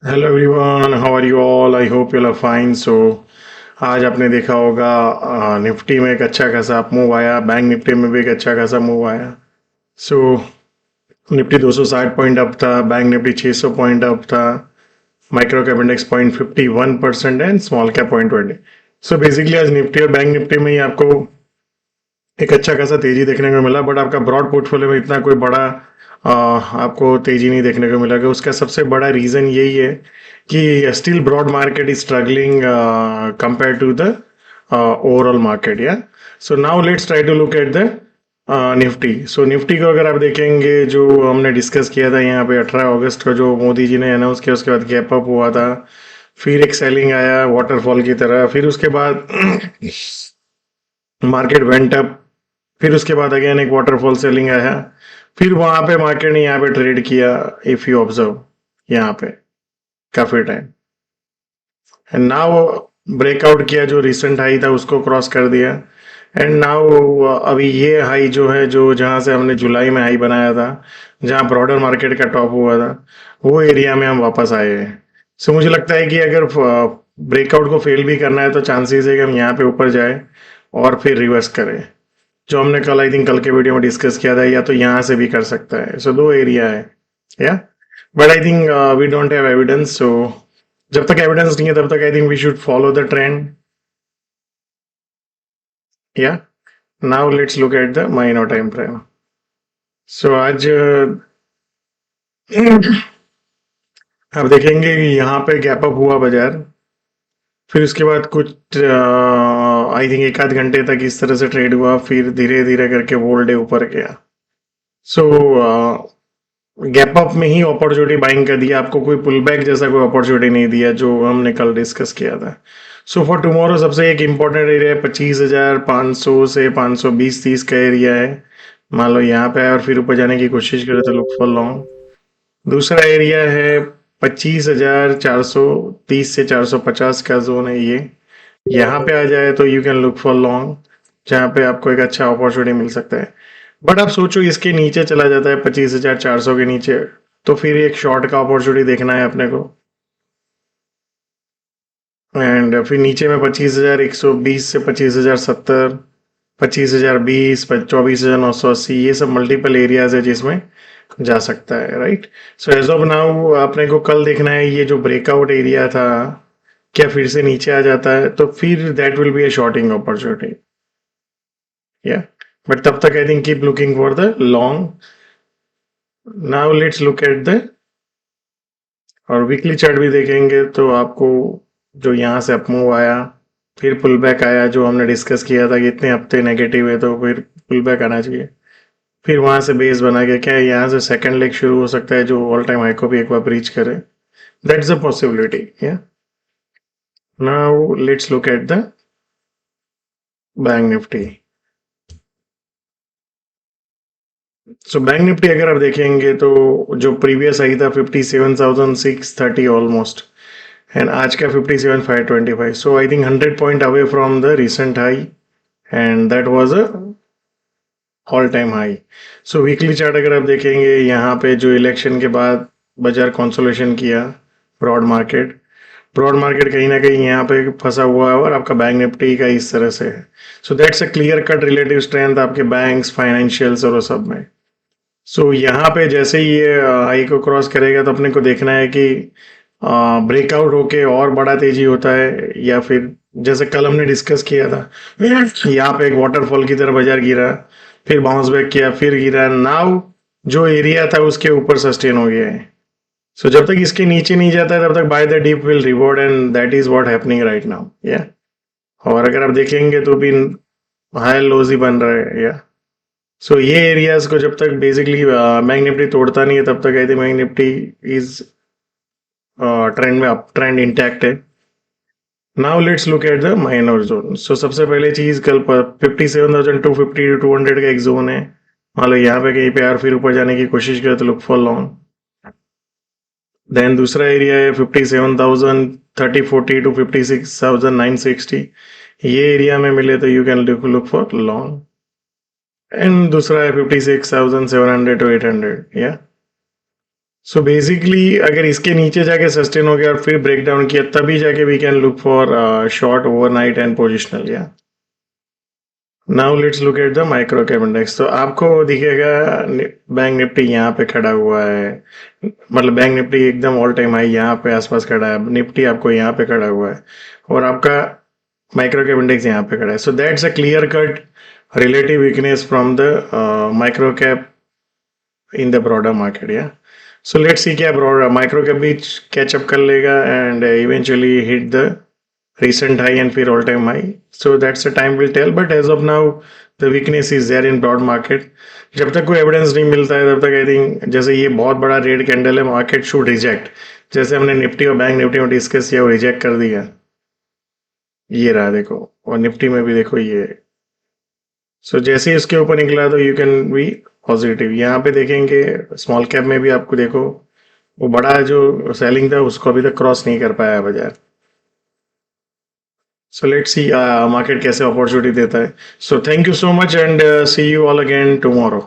Hello everyone, how are you all? I hope you are fine. So आज आपने देखा होगा निफ्टी में एक अच्छा खासा अप मूव आया, बैंक निफ्टी में भी एक अच्छा खासा मूव आया। सो निफ्टी 260 पॉइंट अप था, बैंक निफ्टी 600 पॉइंट अप था, micro cap index 0.51% and small cap 0.20। So basically आज निफ्टी और बैंक निफ्टी में ही आपको एक अच्छा खासा तेजी देखने को मिला, बट आपका ब्रॉड पोर्टफोलियो में इतना कोई बड़ा आपको तेजी नहीं देखने को मिला। कि उसका सबसे बड़ा रीजन यही है कि still broad market is struggling compare to the overall market. Yeah so now let's try to look at the Nifty. So Nifty को अगर आप देखेंगे, जो हमने डिस्कस किया था यहाँ पे 18 अगस्त को, जो मोदी जी ने अनाउंस किया, उसके बाद गैप अप हुआ था, फिर एक सेलिंग आया वाटरफॉल की तरह, फिर उसके बाद मार्केट वेंट अप, फिर उसके बाद अगेन एक वाटरफॉल सेलिंग आया, फिर वहां पे मार्केट ने यहाँ पे ट्रेड किया। इफ यू ऑब्जर्व यहाँ पे काफी टाइम, एंड नाउ ब्रेकआउट किया, जो रिसेंट हाई था उसको क्रॉस कर दिया, एंड नाउ अभी ये हाई जो है, जो जहां से हमने जुलाई में हाई बनाया था, जहां ब्रॉडर मार्केट का टॉप हुआ था, वो एरिया में हम वापस आए हैं। सो मुझे लगता है कि अगर ब्रेकआउट को फेल भी करना है तो चांसेस है कि हम यहाँ पे ऊपर जाए और फिर रिवर्स करें, जो हमने कल, आई थिंक कल के वीडियो में डिस्कस किया था। या तो यहाँ से भी कर सकता है। सो दो एरिया है। Yeah but I think we don't have evidence. So जब तक एविडेंस नहीं है तब तक I think we should follow the trend. Yeah now let's look at the minor time frame. So आज आप देखेंगे कि यहाँ पे गैप अप हुआ बाजार, फिर उसके बाद कुछ आई थिंक एक आध घंटे तक इस तरह से ट्रेड हुआ, फिर धीरे धीरे करके वोल्ड डे ऊपर गया। सो गैप अप में ही अपॉर्चुनिटी बाइंग कर दिया, आपको कोई पुल बैक जैसा कोई अपॉर्चुनिटी नहीं दिया, जो हमने कल डिस्कस किया था। सो फॉर टुमारो सबसे एक इम्पोर्टेंट एरिया है 25,500 से 520-30 का एरिया है। मान लो यहाँ पे आए और फिर ऊपर जाने की कोशिश करे तो लुक फॉर लॉन्ग। दूसरा एरिया है 25,430 से 450 का जोन है ये। यहाँ पे आ जाए तो you can look for long, जहाँ पे आपको एक अच्छा अपॉर्चुनिटी मिल सकता है। बट आप सोचो इसके नीचे चला जाता है 25,400 के नीचे, तो फिर एक शॉर्ट का अपॉर्चुनिटी देखना है अपने को। एंड फिर नीचे में 25,120 से 25,070, 25,020, 24,980, ये सब मल्टीपल एरियाज है जिसमें जा सकता है, right. So as of now अपने को कल देखना है ये जो ब्रेकआउट एरिया था, क्या फिर से नीचे आ जाता है, तो फिर that will be a shorting opportunity. या बट तब तक I think keep looking for the long. Now let's look at the, और वीकली चार्ट भी देखेंगे तो आपको जो यहाँ से अप मूव आया, फिर पुल बैक आया, जो हमने डिस्कस किया था कि इतने हफ्ते नेगेटिव है तो फिर पुल बैक आना चाहिए, फिर वहां से बेस बना के क्या है, यहाँ से सेकंड लेग शुरू हो सकता है, जो ऑल टाइम हाई को भी एक बार ब्रीच करे। That's a possibility. Yeah now let's look at the bank Nifty. So bank Nifty अगर आप देखेंगे तो जो प्रीवियस आई था 57,630 ऑलमोस्ट, एंड आज का 57,525, so I think 100 point away from the recent high, and that was a all time high. So weekly chart अगर आप देखेंगे, यहाँ पे जो इलेक्शन के बाद बाजार कंसोलिडेशन किया, ब्रॉड मार्केट, ब्रॉड मार्केट कहीं ना कहीं यहाँ पे फंसा हुआ है, और आपका बैंक निफ्टी का इस तरह से है। So that's a clear cut relative strength आपके बैंक्स, फाइनेंशियल्स और वो सब में। सो यहाँ पे जैसे ही ये हाई को क्रॉस करेगा तो अपने को देखना है कि ब्रेकआउट होके और बड़ा तेजी होता है, या फिर जैसे कल हमने डिस्कस किया था, यहाँ पे एक वाटरफॉल की तरह बाजार गिरा, फिर बाउंस बैक किया, फिर गिरा, नाउ जो एरिया था उसके ऊपर सस्टेन हो गया है। सो जब तक इसके नीचे नहीं जाता है तब तक by the deep will reward, and that is what happening right now. या और अगर आप देखेंगे तो भी हाई लोज ही बन रहा है। या सो ये एरियाज को जब तक बेसिकली बैंक निफ्टी तोड़ता नहीं है तब तक I think bank Nifty is trend में अप ट्रेंड इंटैक्ट है। Now let's look at the minor zone. So सबसे पहले चीज कल 57,250 टू 200 का एक जोन है, मान लो यहाँ पे कहीं पे यार फिर ऊपर जाने की कोशिश करे तो लुक फॉर लॉन्ग। देन दूसरा एरिया है 57,030 टू 56,960, ये एरिया में मिले तो you can look for long. And दूसरा है 56,700 टू 800। या सो बेसिकली अगर इसके नीचे जाके सस्टेन हो गया और फिर ब्रेक डाउन किया तभी जाके we can look for short overnight and positional yeah. Now let's look at the micro cap index. तो आपको दिखेगा बैंक निफ्टी यहाँ पे खड़ा हुआ है, मतलब बैंक निफ्टी एकदम ऑल टाइम हाई यहाँ पे आसपास खड़ा है, निफ्टी आपको यहाँ पे खड़ा हुआ है और आपका माइक्रो कैप इंडेक्स यहाँ पे खड़ा है। So that's a clear cut relative weakness from the micro cap in the broader market yeah. So let's see क्या ब्रॉडर माइक्रो कैप भी कैचअप कर लेगा and eventually hit the recent high and फिर all time high. So that's the time will tell. But as of now, the weakness is there in broad market. जब तक कोई evidence नहीं मिलता है तब तक आई थिंक जैसे ये बहुत बड़ा रेड कैंडल है मार्केट शुड रिजेक्ट, जैसे हमने निफ्टी और बैंक निफ्टी में डिस्कस किया वो रिजेक्ट कर दिया। ये रहा देखो, और निफ्टी में भी देखो ये। सो जैसे ही उसके ऊपर निकला तो यू कैन बी पॉजिटिव। यहाँ पे देखेंगे स्मॉल कैप में भी आपको देखो वो बड़ा जो सेलिंग था उसको अभी तक क्रॉस नहीं कर पाया बाजार। So let's see market कैसे अपॉर्चुनिटी देता है। So thank you so much and see you all again tomorrow.